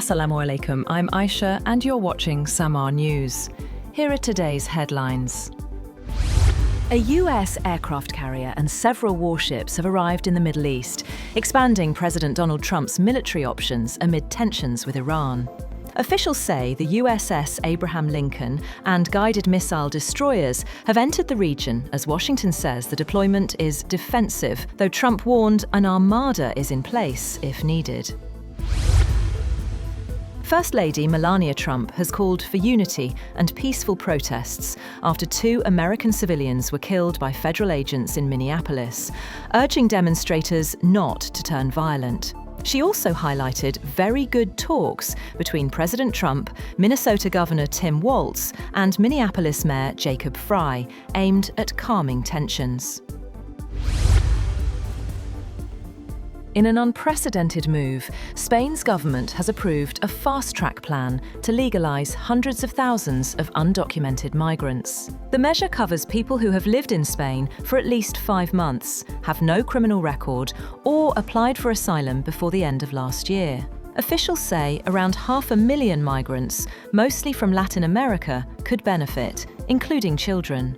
Assalamu alaikum, I'm Aisha and you're watching Samaa News. Here are today's headlines. A US aircraft carrier and several warships have arrived in the Middle East, expanding President Donald Trump's military options amid tensions with Iran. Officials say the USS Abraham Lincoln and guided missile destroyers have entered the region as Washington says the deployment is defensive, though Trump warned an armada is in place if needed. First Lady Melania Trump has called for unity and peaceful protests after 2 American civilians were killed by federal agents in Minneapolis, urging demonstrators not to turn violent. She also highlighted very good talks between President Trump, Minnesota Governor Tim Walz, and Minneapolis Mayor Jacob Frey, aimed at calming tensions. In an unprecedented move, Spain's government has approved a fast-track plan to legalise hundreds of thousands of undocumented migrants. The measure covers people who have lived in Spain for at least 5 months, have no criminal record, or applied for asylum before the end of last year. Officials say around 500,000 migrants, mostly from Latin America, could benefit, including children.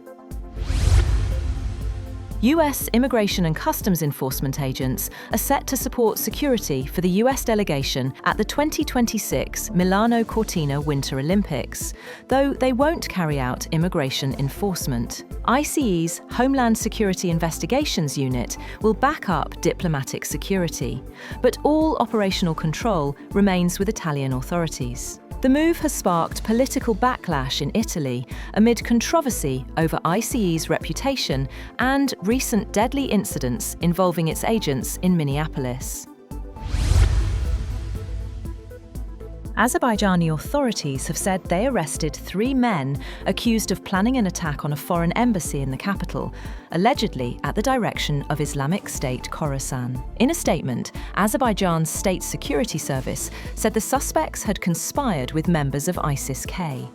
US Immigration and Customs Enforcement agents are set to support security for the US delegation at the 2026 Milano Cortina Winter Olympics, though they won't carry out immigration enforcement. ICE's Homeland Security Investigations Unit will back up diplomatic security, but all operational control remains with Italian authorities. The move has sparked political backlash in Italy amid controversy over ICE's reputation and recent deadly incidents involving its agents in Minneapolis. Azerbaijani authorities have said they arrested 3 men accused of planning an attack on a foreign embassy in the capital, allegedly at the direction of Islamic State Khorasan. In a statement, Azerbaijan's State Security Service said the suspects had conspired with members of ISIS-K.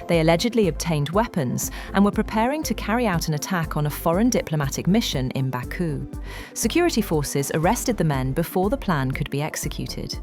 They allegedly obtained weapons and were preparing to carry out an attack on a foreign diplomatic mission in Baku. Security forces arrested the men before the plan could be executed.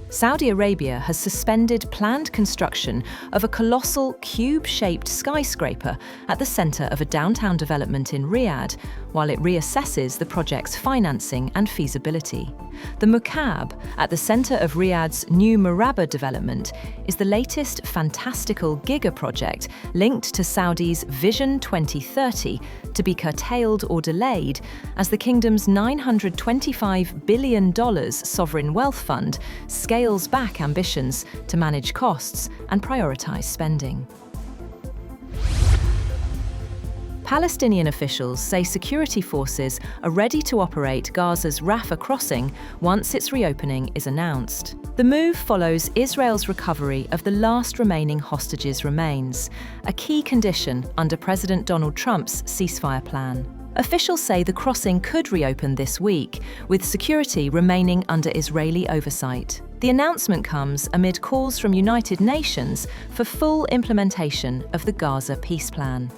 Saudi Arabia has suspended planned construction of a colossal cube-shaped skyscraper at the centre of a downtown development in Riyadh, while it reassesses the project's financing and feasibility. The Mukaab, at the centre of Riyadh's new Maraba development, is the latest fantastical giga-project linked to Saudi's Vision 2030 to be curtailed or delayed as the kingdom's $925 billion sovereign wealth fund scales back ambitions to manage costs and prioritise spending. Palestinian officials say security forces are ready to operate Gaza's Rafah crossing once its reopening is announced. The move follows Israel's recovery of the last remaining hostages' remains, a key condition under President Donald Trump's ceasefire plan. Officials say the crossing could reopen this week, with security remaining under Israeli oversight. The announcement comes amid calls from United Nations for full implementation of the Gaza peace plan.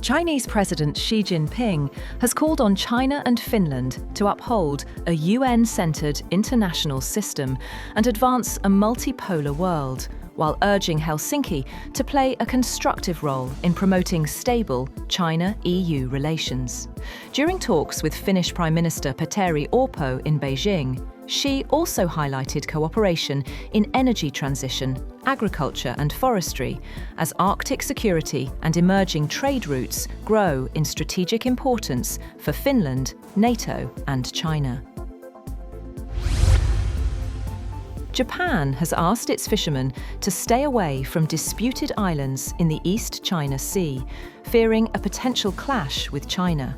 Chinese President Xi Jinping has called on China and Finland to uphold a UN-centered international system and advance a multipolar world, while urging Helsinki to play a constructive role in promoting stable China-EU relations. During talks with Finnish Prime Minister Petteri Orpo in Beijing, Xi also highlighted cooperation in energy transition, agriculture and forestry, as Arctic security and emerging trade routes grow in strategic importance for Finland, NATO and China. Japan has asked its fishermen to stay away from disputed islands in the East China Sea, fearing a potential clash with China.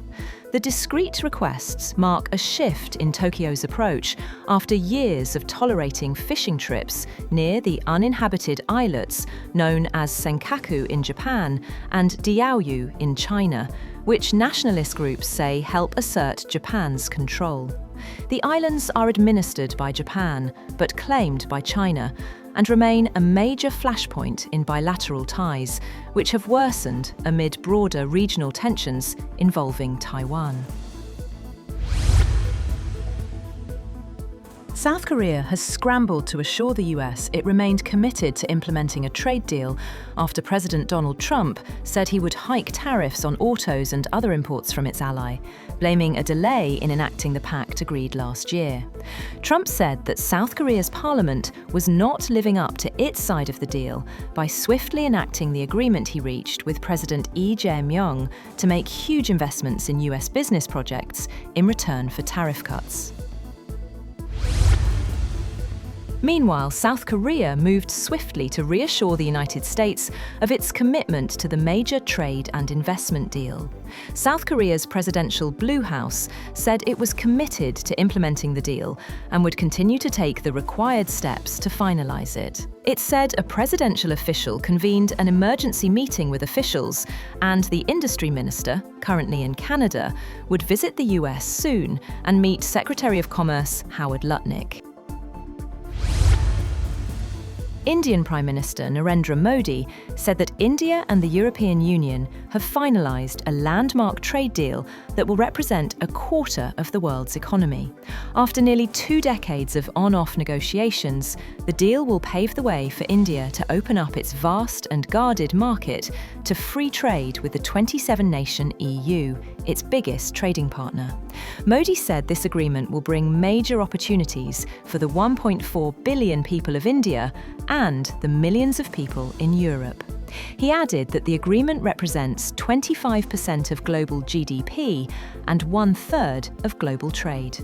The discreet requests mark a shift in Tokyo's approach after years of tolerating fishing trips near the uninhabited islets known as Senkaku in Japan and Diaoyu in China, which nationalist groups say help assert Japan's control. The islands are administered by Japan, but claimed by China, and remain a major flashpoint in bilateral ties, which have worsened amid broader regional tensions involving Taiwan. South Korea has scrambled to assure the US it remained committed to implementing a trade deal after President Donald Trump said he would hike tariffs on autos and other imports from its ally, blaming a delay in enacting the pact agreed last year. Trump said that South Korea's parliament was not living up to its side of the deal by swiftly enacting the agreement he reached with President Lee Jae-myung to make huge investments in US business projects in return for tariff cuts. Meanwhile, South Korea moved swiftly to reassure the United States of its commitment to the major trade and investment deal. South Korea's presidential Blue House said it was committed to implementing the deal and would continue to take the required steps to finalize it. It said a presidential official convened an emergency meeting with officials, and the industry minister, currently in Canada, would visit the US soon and meet Secretary of Commerce Howard Lutnick. Indian Prime Minister Narendra Modi said that India and the European Union have finalised a landmark trade deal that will represent a quarter of the world's economy. After nearly 2 decades of on-off negotiations, the deal will pave the way for India to open up its vast and guarded market to free trade with the 27-nation EU, its biggest trading partner. Modi said this agreement will bring major opportunities for the 1.4 billion people of India and the millions of people in Europe. He added that the agreement represents 25% of global GDP and 1/3 of global trade.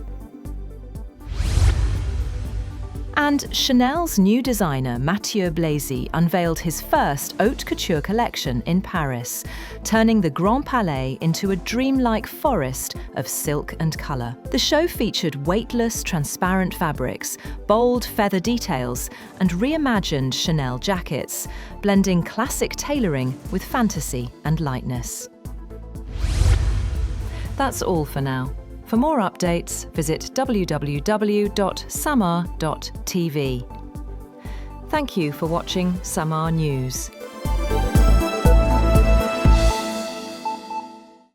And Chanel's new designer Mathieu Blazy unveiled his first haute couture collection in Paris, turning the Grand Palais into a dreamlike forest of silk and colour. The show featured weightless, transparent fabrics, bold feather details, and reimagined Chanel jackets, blending classic tailoring with fantasy and lightness. That's all for now. For more updates, visit www.samaa.tv. Thank you for watching Samaa News.